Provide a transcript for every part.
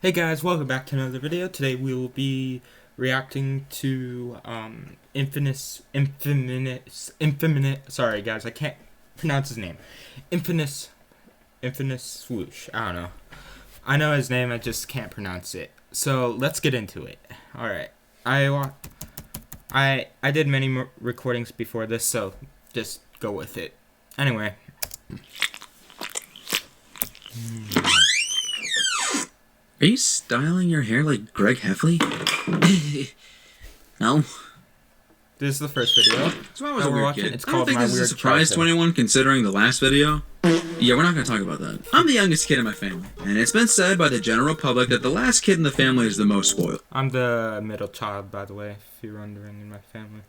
Hey guys, welcome back to another video. Today we will be reacting to sorry guys, I can't pronounce his name. Infamous Swoosh. I don't know. I know his name, I just can't pronounce it. So let's get into it. Alright. I did many recordings before this, so just go with it. Anyway. Are you styling your hair like Greg Heffley? No. This is the first video. So I was a weird kid. It's I don't called think My this is a Weird surprise to Childhood. anyone considering the last video. Yeah, we're not going to talk about that. I'm the youngest kid in my family, and it's been said by the general public that the last kid in the family is the most spoiled. I'm the middle child, by the way, if you're wondering, in my family.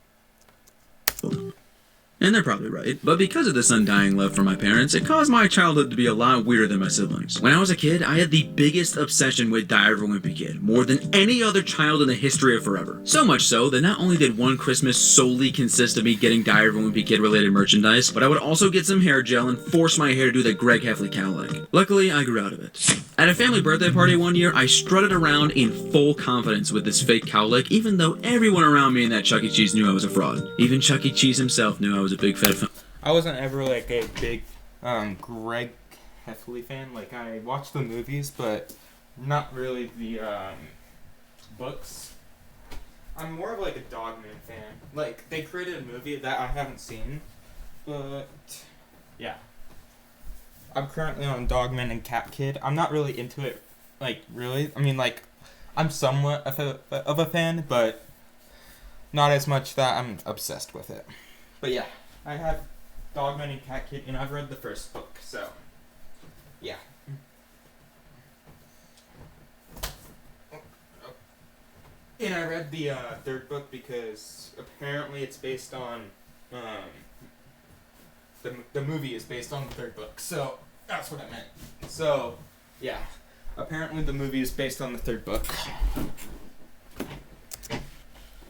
And they're probably right. But because of this undying love for my parents, it caused my childhood to be a lot weirder than my siblings. When I was a kid, I had the biggest obsession with Diary of a Wimpy Kid, more than any other child in the history of forever. So much so that not only did one Christmas solely consist of me getting Diary of a Wimpy Kid related merchandise, but I would also get some hair gel and force my hair to do the Greg Heffley cowlick. Luckily, I grew out of it. At a family birthday party one year, I strutted around in full confidence with this fake cowlick, even though everyone around me in that Chuck E. Cheese knew I was a fraud. Even Chuck E. Cheese himself knew I was a big fat fan. I wasn't ever like a big Greg Heffley fan. Like, I watched the movies, but not really the books. I'm more of like a Dogman fan. Like, they created a movie that I haven't seen, but yeah. I'm currently on Dogman and Cat Kid. I'm not really into it, like, really. I mean, like, I'm somewhat of a fan, but not as much that I'm obsessed with it. But yeah, I have Dogman and Cat Kid, and I've read the first book, so yeah. And I read the third book because apparently it's based on the movie is based on the third book, so that's what I meant. So yeah, apparently the movie is based on the third book.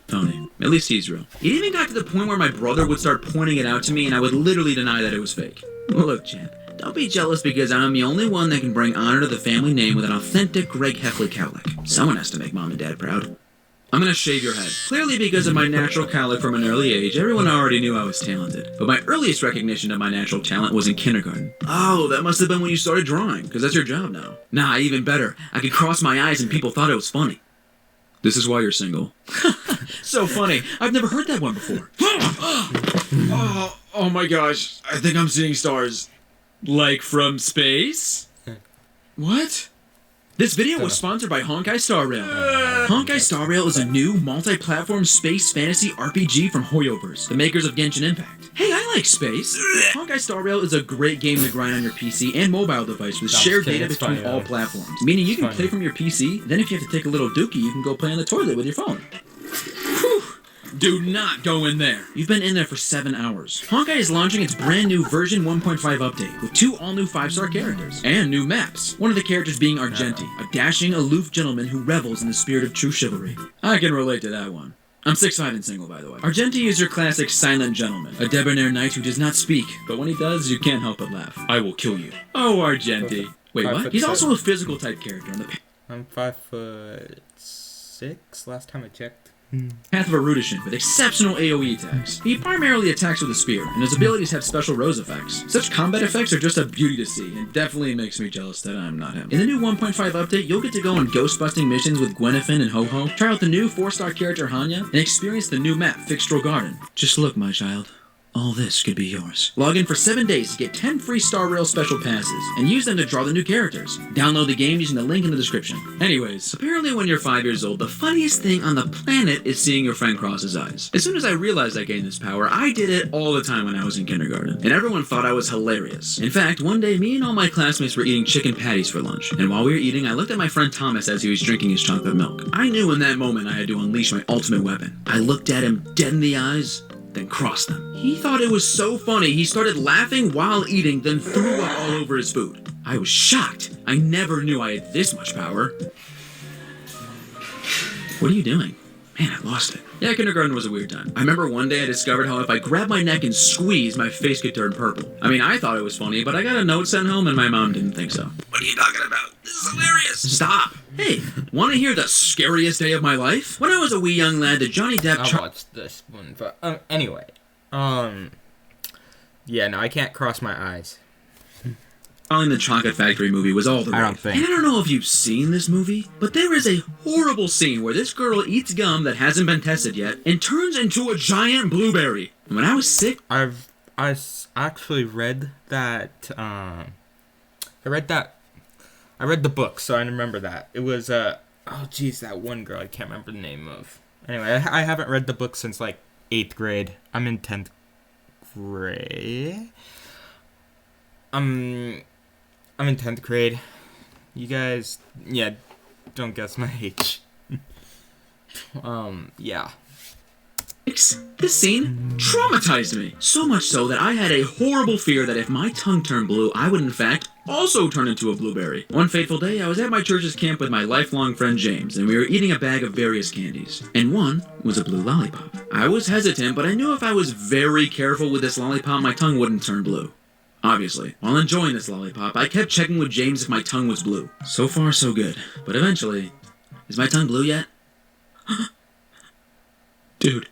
Tony. At least he's real. It even got to the point where my brother would start pointing it out to me and I would literally deny that it was fake. Well, look, champ, don't be jealous because I'm the only one that can bring honor to the family name with an authentic Greg Heffley cowlick. Someone has to make mom and dad proud. I'm gonna shave your head. Clearly because of my natural cowlick from an early age, everyone already knew I was talented. But my earliest recognition of my natural talent was in kindergarten. Oh, that must have been when you started drawing, because that's your job now. Nah, even better. I could cross my eyes and people thought it was funny. This is why you're single. So funny. I've never heard that one before. Oh my gosh. I think I'm seeing stars. Like from space? What? This video was sponsored by Honkai Star Rail. Honkai Star Rail is a new multi-platform space fantasy RPG from Hoyoverse, the makers of Genshin Impact. Hey, I like space. Honkai Star Rail is a great game to grind on your PC and mobile device with shared data between all platforms, meaning you can play from your PC, then if you have to take a little dookie, you can go play on the toilet with your phone. Whew. Do not go in there. You've been in there for 7 hours. Honkai is launching its brand new version 1.5 update with 2 all-new 5-star characters and new maps. One of the characters being Argenti, a dashing, aloof gentleman who revels in the spirit of true chivalry. I can relate to that one. I'm 6'5" and single, by the way. Argenti is your classic silent gentleman, a debonair knight who does not speak, but when he does, you can't help but laugh. I will kill you. Oh, Argenti. Wait, what? He's also a physical type character on the I'm 5'6" last time I checked. path of Erudishin with exceptional AoE attacks. He primarily attacks with a spear, and his abilities have special rose effects. Such combat effects are just a beauty to see, and definitely makes me jealous that I'm not him. In the new 1.5 update, you'll get to go on ghost-busting missions with Gwenifin and Ho-Ho, try out the new 4-star character Hanya, and experience the new map, Fixtral Garden. Just look, my child. All this could be yours. Log in for 7 days to get 10 free Star Rail special passes, and use them to draw the new characters. Download the game using the link in the description. Anyways, apparently when you're 5 years old, the funniest thing on the planet is seeing your friend cross his eyes. As soon as I realized I gained this power, I did it all the time when I was in kindergarten, and everyone thought I was hilarious. In fact, one day, me and all my classmates were eating chicken patties for lunch, and while we were eating, I looked at my friend Thomas as he was drinking his chocolate milk. I knew in that moment I had to unleash my ultimate weapon. I looked at him dead in the eyes, then crossed them. He thought it was so funny, he started laughing while eating, then threw up all over his food. I was shocked. I never knew I had this much power. What are you doing? Man, I lost it. Yeah, kindergarten was a weird time. I remember one day I discovered how if I grabbed my neck and squeezed, my face could turn purple. I mean, I thought it was funny, but I got a note sent home and my mom didn't think so. What are you talking about? This is hilarious. Stop. Hey, want to hear the scariest day of my life? When I was a wee young lad, the Johnny Depp... I watched this one, but anyway. Yeah, no, I can't cross my eyes. Charlie and the Chocolate Factory movie was all the rage. I don't think. And I don't know if you've seen this movie, but there is a horrible scene where this girl eats gum that hasn't been tested yet and turns into a giant blueberry. And when I was sick... I actually read that, I read the book, so I remember that. It was, oh geez, that one girl I can't remember the name of. Anyway, I haven't read the book since, like, 8th grade. I'm in 10th grade. I'm in 10th grade. You guys, yeah, don't guess my age. Yeah. This scene traumatized me. So much so that I had a horrible fear that if my tongue turned blue, I would in fact also turn into a blueberry. One fateful day, I was at my church's camp with my lifelong friend James, and we were eating a bag of various candies. And one was a blue lollipop. I was hesitant, but I knew if I was very careful with this lollipop, my tongue wouldn't turn blue. Obviously, while enjoying this lollipop, I kept checking with James if my tongue was blue. So far, so good. But eventually, is my tongue blue yet? Dude.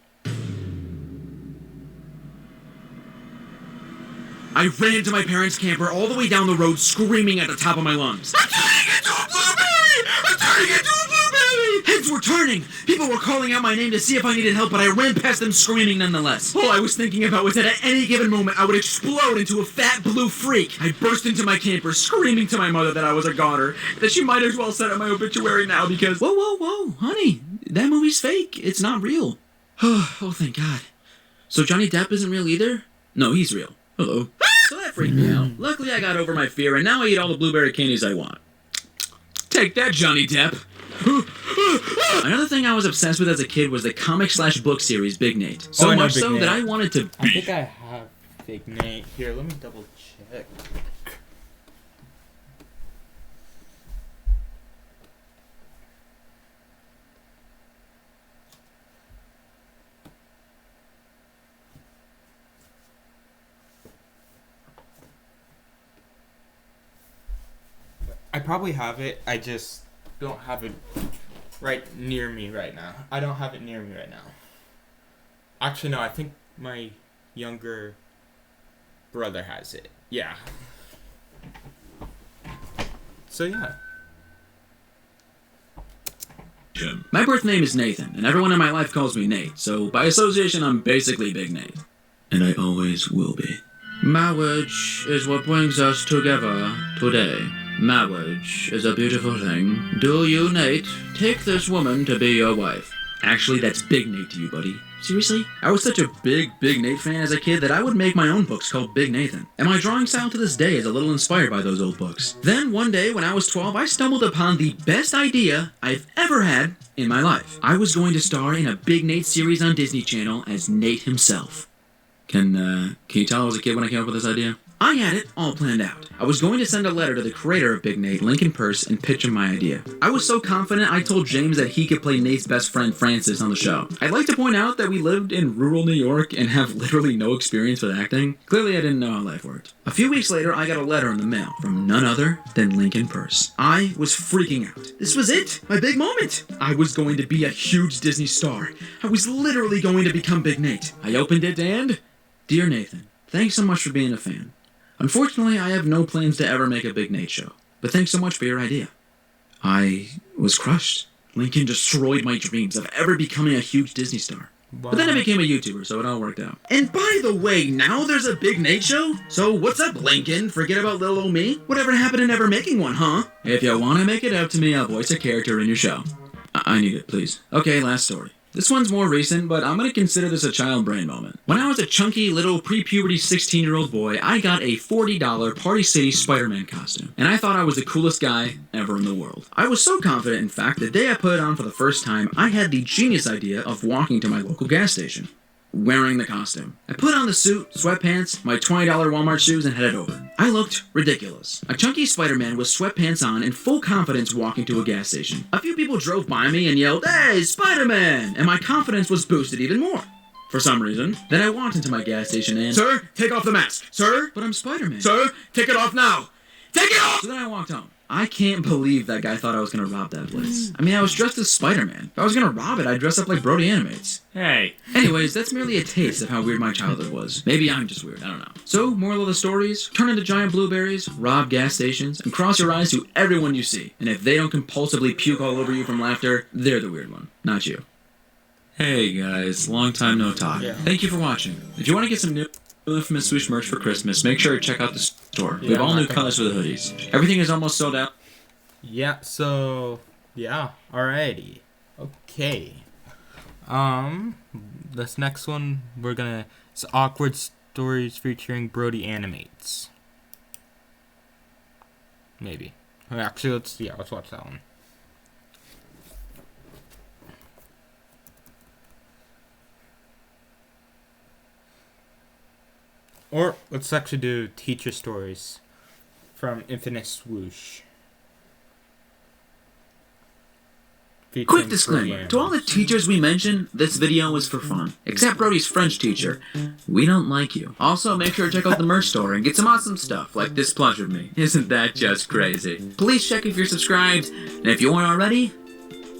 I ran into my parents' camper all the way down the road screaming at the top of my lungs. I'm turning into a blueberry! I'm turning into a blueberry! Heads were turning. People were calling out my name to see if I needed help, but I ran past them screaming nonetheless. All I was thinking about was that at any given moment I would explode into a fat blue freak. I burst into my camper screaming to my mother that I was a goner, that she might as well set up my obituary now because... Whoa, honey, that movie's fake. It's not real. Oh, thank God. So Johnny Depp isn't real either? No, he's real. Hello. So that freaked me out. Luckily, I got over my fear, and now I eat all the blueberry candies I want. Take that, Johnny Depp. Another thing I was obsessed with as a kid was the comic/book series Big Nate. So much so that I wanted to... I think I have Big Nate. Here, let me double check. I probably have it. I just don't have it right near me right now. I don't have it near me right now. Actually, no. I think my younger brother has it. Yeah. So, yeah. My birth name is Nathan, and everyone in my life calls me Nate, so by association, I'm basically Big Nate. And I always will be. Marriage is what brings us together today. Marriage is a beautiful thing. Do you, Nate, take this woman to be your wife? Actually, that's Big Nate to you, buddy. Seriously? I was such a big Nate fan as a kid that I would make my own books called Big Nathan. And my drawing style to this day is a little inspired by those old books. Then, one day, when I was 12, I stumbled upon the best idea I've ever had in my life. I was going to star in a Big Nate series on Disney Channel as Nate himself. Can you tell I was a kid when I came up with this idea? I had it all planned out. I was going to send a letter to the creator of Big Nate, Lincoln Purse, and pitch him my idea. I was so confident I told James that he could play Nate's best friend Francis on the show. I'd like to point out that we lived in rural New York and have literally no experience with acting. Clearly I didn't know how life worked. A few weeks later, I got a letter in the mail from none other than Lincoln Purse. I was freaking out. This was it, my big moment. I was going to be a huge Disney star. I was literally going to become Big Nate. I opened it and... Dear Nathan, thanks so much for being a fan. Unfortunately, I have no plans to ever make a Big Nate show, but thanks so much for your idea. I was crushed. Lincoln destroyed my dreams of ever becoming a huge Disney star. Wow. But then I became a YouTuber, so it all worked out. And by the way, now there's a Big Nate show? So what's up, Lincoln? Forget about little old me? Whatever happened to never making one, huh? If you want to make it up to me, I'll voice a character in your show. I need it, please. Okay, last story. This one's more recent, but I'm going to consider this a child brain moment. When I was a chunky little pre-puberty 16-year-old boy, I got a $40 Party City Spider-Man costume, and I thought I was the coolest guy ever in the world. I was so confident, in fact, the day I put it on for the first time, I had the genius idea of walking to my local gas station, wearing the costume. I put on the suit, sweatpants, my $20 Walmart shoes, and headed over. I looked ridiculous. A chunky Spider-Man with sweatpants on and full confidence walking to a gas station. A few people drove by me and yelled, "Hey, Spider-Man!" And my confidence was boosted even more. For some reason. Then I walked into my gas station and... Sir, take off the mask. Sir? But I'm Spider-Man. Sir, take it off now. Take it off! So then I walked home. I can't believe that guy thought I was gonna rob that place. I mean, I was dressed as Spider-Man. If I was gonna rob it, I'd dress up like Brody Animates. Hey. Anyways, that's merely a taste of how weird my childhood was. Maybe I'm just weird, I don't know. So, moral of the stories, turn into giant blueberries, rob gas stations, and cross your eyes to everyone you see. And if they don't compulsively puke all over you from laughter, they're the weird one, not you. Hey guys, long time no talk. Yeah. Thank you for watching. If you want to get some new Infamous Swoosh merch for Christmas, make sure to check out the store. We have all new colors for the hoodies. Everything is almost sold out. Yeah, so yeah, alrighty. Okay. This next one it's awkward stories featuring Brody Animates. Maybe. Actually, let's watch that one. Or let's actually do teacher stories from Infinite Swoosh. Quick disclaimer, to all the teachers we mentioned, this video was for fun. Except Brody's French teacher. We don't like you. Also, make sure to check out the merch store and get some awesome stuff, like this plush of me. Isn't that just crazy? Please check if you're subscribed, and if you aren't already,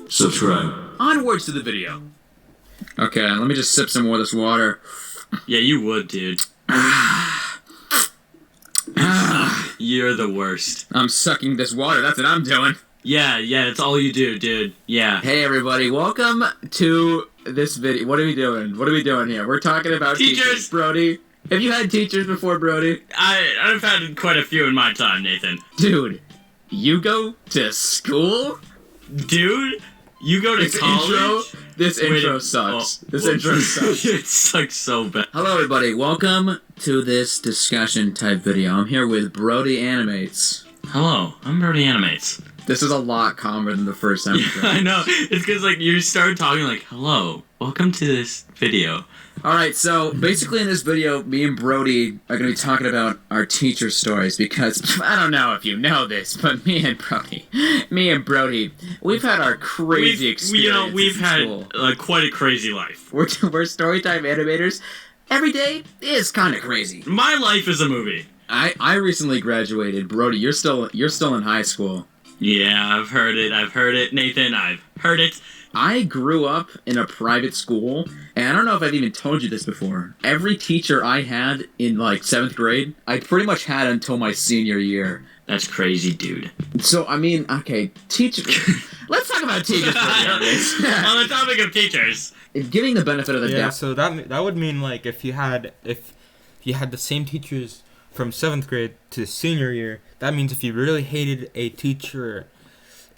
subscribe. Onwards to the video. Okay, let me just sip some more of this water. Yeah, you would, dude. You're the worst. I'm sucking this water, that's what I'm doing. Yeah, that's all you do, dude. Yeah. Hey everybody, welcome to this video. What are we doing? What are we doing here? We're talking about teachers, Brody. Have you had teachers before, Brody? I've had quite a few in my time, Nathan. Dude, you go to school? Dude, you go to college? This intro sucks. This intro sucks. It sucks so bad. Hello everybody, welcome to this discussion type video. I'm here with Brody Animates. Hello, I'm Brody Animates. This is a lot calmer than the first time. I know. It's because you started talking like, hello, welcome to this video. Alright, so basically in this video, me and Brody are going to be talking about our teacher stories because, I don't know if you know this, but me and Brody, we've had our crazy experiences. We've had quite a crazy life. We're storytime animators. Every day is kind of crazy. My life is a movie. I recently graduated. Brody, you're still in high school. Yeah, I've heard it. Nathan, I've heard it. I grew up in a private school, and I don't know if I've even told you this before. Every teacher I had in, 7th grade, I pretty much had until my senior year. That's crazy, dude. So, I mean, okay, let's talk about teachers for a minute. On the topic of teachers. Giving the benefit of the doubt. Yeah, so that would mean, if you had the same teachers from 7th grade to senior year, that means if you really hated a teacher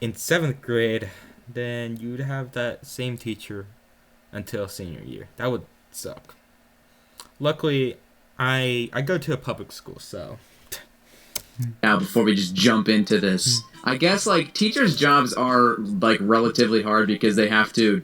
in 7th grade, then you'd have that same teacher until senior year. That would suck. Luckily, I go to a public school, so... Now, before we just jump into this, I guess, teachers' jobs are, relatively hard because they have to,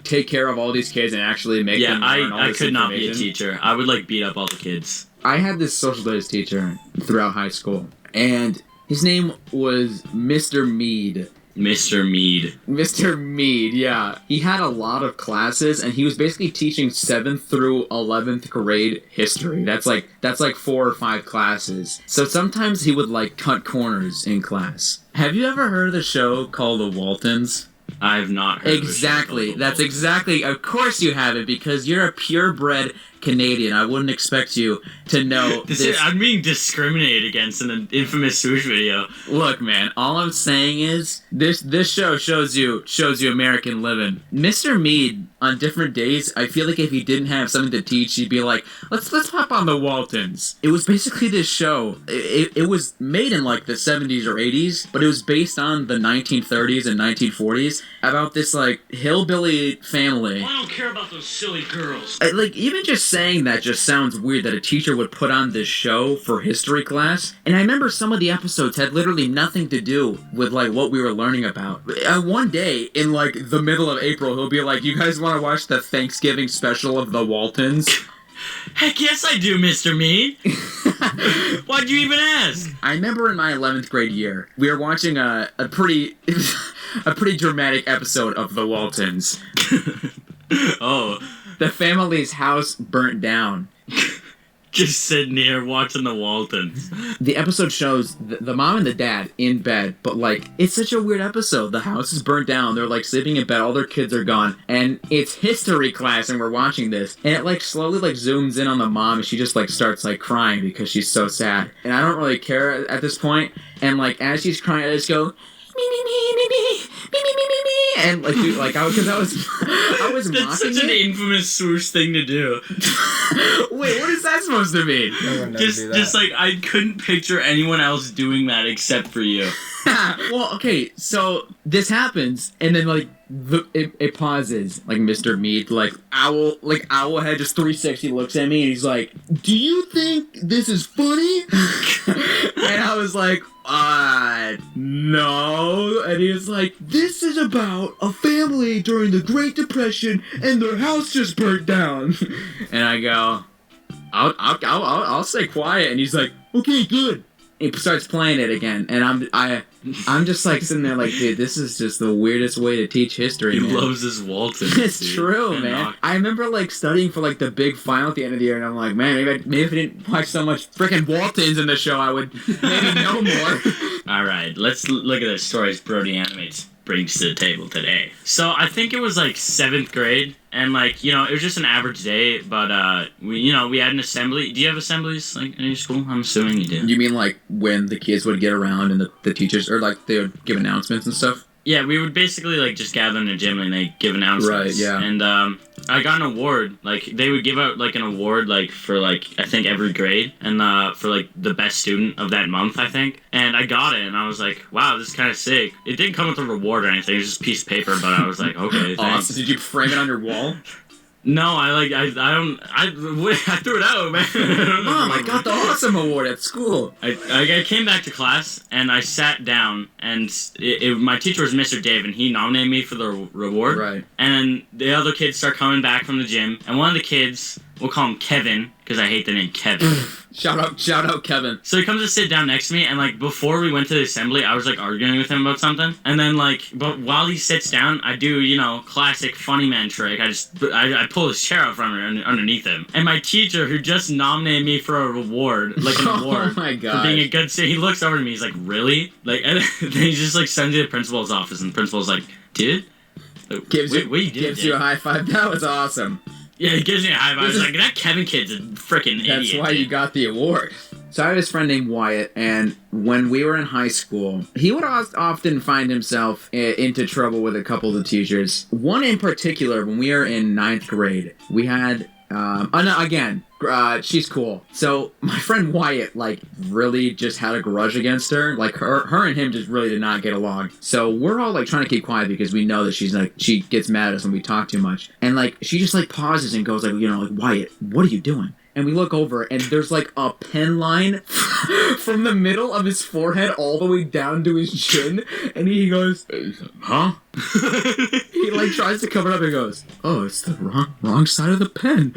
take care of all these kids and actually make them learn all I this could not be a information. teacher. I would, beat up all the kids. I had this social studies teacher throughout high school, and his name was Mr. Mead. Mr. Mead. Mr. Mead, yeah. He had a lot of classes, and he was basically teaching 7th through 11th grade history. That's like 4 or 5 classes. So sometimes he would, cut corners in class. Have you ever heard of the show called The Waltons? I've not heard Exactly. That's exactly. Of course you haven't, because you're a purebred Canadian. I wouldn't expect you to know this. I'm being discriminated against in an infamous swoosh video. Look, man, all I'm saying is this show shows you American living. Mr. Mead, on different days, I feel like if he didn't have something to teach, he'd be like, let's hop on the Waltons. It was basically this show. It was made in the 70s or 80s, but it was based on the 1930s and 1940s about this hillbilly family. Well, I don't care about those silly girls. Even just saying that just sounds weird that a teacher would put on this show for history class. And I remember some of the episodes had literally nothing to do with what we were learning about. One day in the middle of April, he'll be like, "You guys want to watch the Thanksgiving special of the Waltons?" Heck yes I do, Mr. Mead. Why'd you even ask? I remember in my 11th grade year, we were watching a pretty dramatic episode of the Oh. The family's house burnt down. Just sitting here watching the Waltons. The episode shows the mom and the dad in bed, but like it's such a weird episode. The house is burnt down. They're like sleeping in bed. All their kids are gone, and it's history class, and we're watching this, and it like slowly like zooms in on the mom, and she just like starts like crying because she's so sad. And I don't really care at this point. And like as she's crying, I just go. And like, dude, like I was That's mocking such an it. infamous swoosh thing to do. Wait, what is that supposed to mean? No one knows do that. Just like I couldn't picture anyone else doing that except for you. Well, okay, so this happens, and then like it pauses. Like Mr. Mead, like Owlhead, just 360 looks at me, and he's like, "Do you think this is funny?" And I was like, no. And he was like, "This is about a family during the Great Depression, and their house just burnt down." And I go, I'll stay quiet. And he's like, "Okay, good." He starts playing it again, and I'm just like sitting there like, dude, this is just the weirdest way to teach history. He man. loves his Waltons. It's dude. true, And man. I remember like studying for like the big final at the end of the year, and I'm like, man, maybe if I didn't watch so much freaking Waltons in the show, I would maybe know more. All right, let's look at the stories Brody Animates brings to the table today. So I think it was like 7th grade, and like, you know, it was just an average day, but we had an assembly. Do you have assemblies like in your school? I'm assuming you do. You mean like when the kids would get around and the teachers, or like they would give announcements and stuff? Yeah, we would basically like just gather in the gym and they give announcements. Right, yeah. And I got an award. Like they would give out like an award like for like I think every grade, and for like the best student of that month, I think. And I got it, and I was like, wow, this is kind of sick. It didn't come with a reward or anything. It was just a piece of paper, but I was like, okay, thanks. Awesome. Did you frame it on your wall? No, I threw it out, man. Mom, I got the awesome award at school. I came back to class and I sat down, and my teacher was Mr. Dave, and he nominated me for the reward. Right. And the other kids start coming back from the gym, and one of the kids, we'll call him Kevin because I hate the name Kevin. Shout out, Kevin. So he comes to sit down next to me, and like before we went to the assembly, I was like arguing with him about something, and then but while he sits down, I do classic funny man trick. I pull his chair out from underneath him, and my teacher, who just nominated me for a reward, like an award, oh my God, for being a good student, he looks over to me, he's like, really? Like, and then he just like sends me to the principal's office, and the principal's like, dude, gives what you did? Gives you a high five. That was awesome. Yeah, he gives me a high five. I was like, that Kevin kid's a freaking idiot. That's why you got the award. So I had this friend named Wyatt, and when we were in high school, he would often find himself into trouble with a couple of the teachers. One in particular, when we were in 9th grade, we had... she's cool. So my friend Wyatt, like, really just had a grudge against her. Like, her and him just really did not get along. So we're all, like, trying to keep quiet because we know that she gets mad at us when we talk too much. And, like, she just, like, pauses and goes, like, Wyatt, what are you doing? And we look over, and there's, like, a pen line from the middle of his forehead all the way down to his chin. And he goes, huh? He, like, tries to cover it up and goes, oh, it's the wrong side of the pen.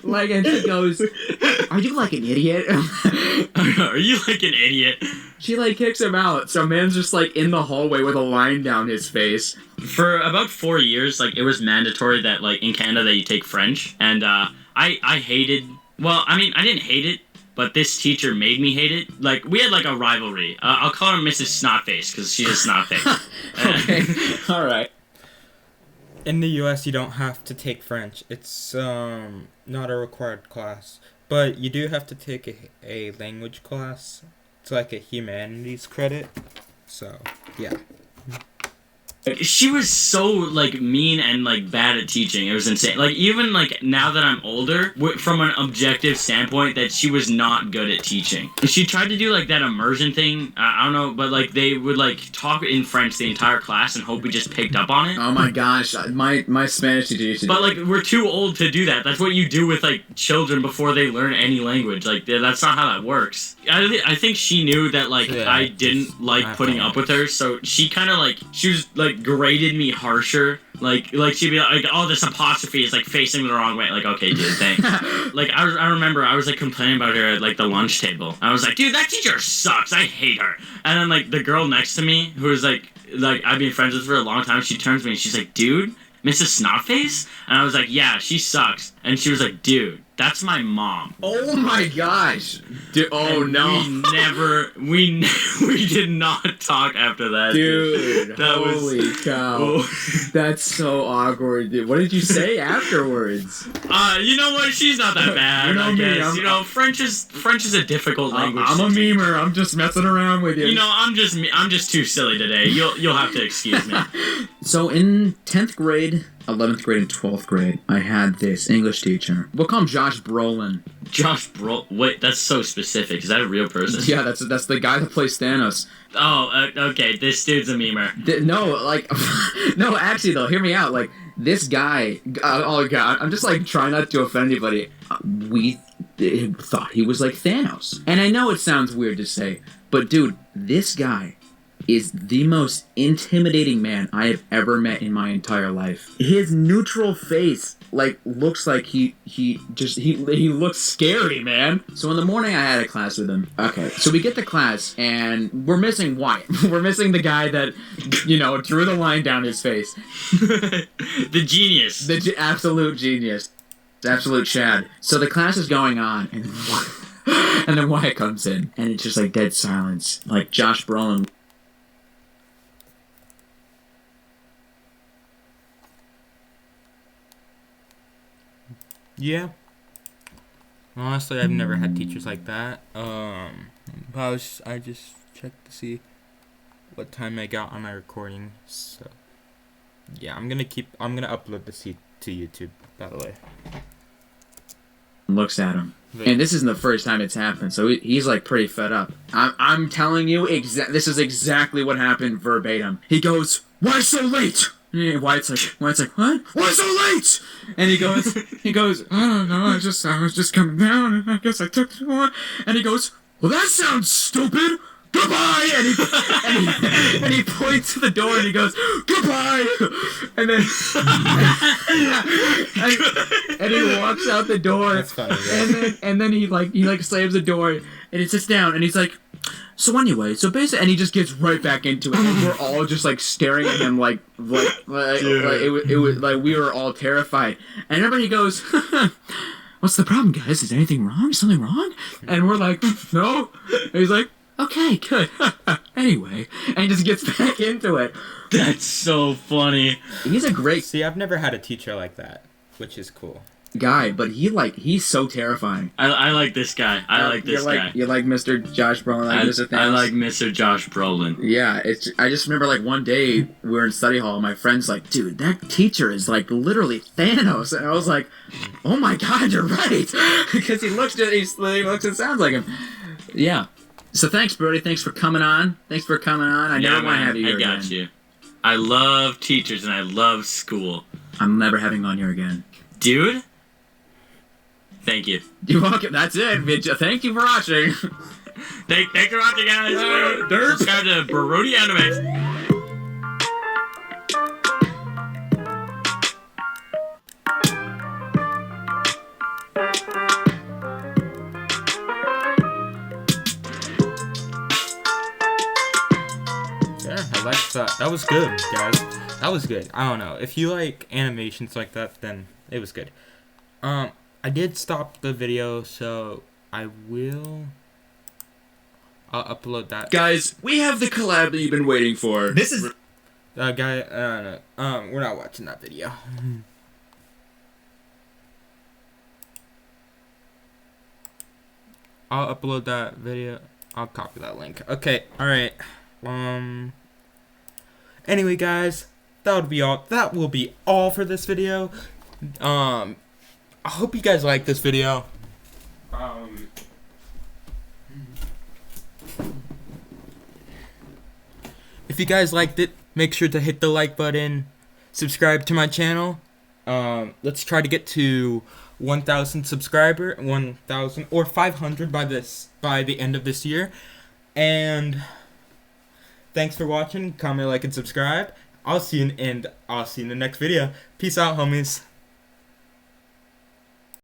Like, and she goes, are you, like, an idiot? Are you, like, an idiot? She, like, kicks him out. So man's just, like, in the hallway with a line down his face. For about 4 years, like, it was mandatory that, like, in Canada that you take French. And, I hated... Well, I mean, I didn't hate it, but this teacher made me hate it. Like, we had, like, a rivalry. I'll call her Mrs. Snotface, because she's a snotface. Okay, alright. In the U.S., you don't have to take French. It's not a required class. But you do have to take a language class. It's like a humanities credit. So, yeah. She was so, like, mean and, like, bad at teaching. It was insane. Like, even, like, now that I'm older, from an objective standpoint, that she was not good at teaching. She tried to do, like, that immersion thing. I don't know, but, like, they would, like, talk in French the entire class and hope we just picked up on it. Oh my gosh, my Spanish teacher used to do But, like, we're too old to do that. That's what you do with, like, children before they learn any language. Like, that's not how that works. I think she knew that, like, yeah, I didn't like putting up with her, so she kind of, like, she was, like, graded me harsher. Like she'd be like, oh, this apostrophe is, like, facing the wrong way. Like, okay, dude, thanks. Like, I remember I was, like, complaining about her at, like, the lunch table. I was like, dude, that teacher sucks. I hate her. And then, like, the girl next to me, who was, like I've been friends with for a long time, she turns to me and she's like, dude, Mrs. Snotface? And I was like, yeah, she sucks. And she was like, dude, that's my mom. Oh my gosh. Oh And no. we did not talk after that. Dude, That holy cow. Oh. That's so awkward, dude. What did you say afterwards? You know what? She's not that bad. You know I me, guess. French is a difficult language. I'm a memer. I'm just messing around with you. You know, I'm just too silly today. You'll have to excuse me. So in 10th grade, 11th grade, and 12th grade, I had this English teacher. We'll call him Josh Brolin. Josh Wait, that's so specific. Is that a real person? Yeah, that's the guy that plays Thanos. Oh, okay. This dude's a memer. No, actually though, hear me out. Like this guy. Oh god, I'm just like trying not to offend anybody. We thought he was like Thanos, and I know it sounds weird to say, but dude, this guy is the most intimidating man I have ever met in my entire life. His neutral face looks like he looks scary, man. So in the morning I had a class with him. Okay, so we get to class and we're missing Wyatt. We're missing the guy that, drew the line down his face. The genius. The absolute genius. Absolute Chad. So the class is going on and and then Wyatt comes in and it's just like dead silence. Like Josh Brolin. Yeah. Honestly, I've never had teachers like that. I just checked to see what time I got on my recording. So, yeah, I'm gonna upload this to YouTube. By the way. Looks at him, and this isn't the first time it's happened. So he's like pretty fed up. I'm telling you, this is exactly what happened verbatim. He goes, "Why so late?" And Wyatt's like, what? Why so late? And he goes, I don't know, I was just coming down, and I guess I took too long. And he goes, well, that sounds stupid. Goodbye! And he points to the door and he goes, goodbye! And then and he walks out the door. That's funny, yeah. And then he slams the door and he sits down and he's like, so anyway, and he just gets right back into it, and we're all just like staring at him like it was like we were all terrified. And I remember he goes, "What's the problem, guys? Is anything wrong? Something wrong?" And we're like, "No." And he's like, "Okay, good." Anyway, and he just gets back into it. That's so funny. He's a great. See, I've never had a teacher like that, which is cool. Guy, but he's so terrifying. I like this guy. I like this guy. You like Mr. Josh Brolin? I like Mr. Josh Brolin. Yeah, I just remember like one day we were in study hall and my friend's like, dude, that teacher is like literally Thanos. And I was like, oh my god, you're right. Because he looks and sounds like him. Yeah. So thanks, Brody. Thanks for coming on. I never want to have you here again. I got you. I love teachers and I love school. I'm never having on here again. Dude? Thank you. You're welcome. That's it. Thank you for watching. Thanks for watching, guys. Subscribe to Brody Animes. Yeah, I liked that. That was good, guys. That was good. I don't know. If you like animations like that, then it was good. I did stop the video, so I'll upload that. Guys, we have the collab that you've been waiting for. This is Guy, we're not watching that video. I'll upload that video. I'll copy that link. Okay, alright. Anyway, guys, that will be all for this video. I hope you guys like this video. If you guys liked it, make sure to hit the like button, subscribe to my channel. Let's try to get to 1,000 subscriber, 1,000 or 500 by the end of this year. And thanks for watching. Comment, like, and subscribe. I'll see you in the next video. Peace out, homies.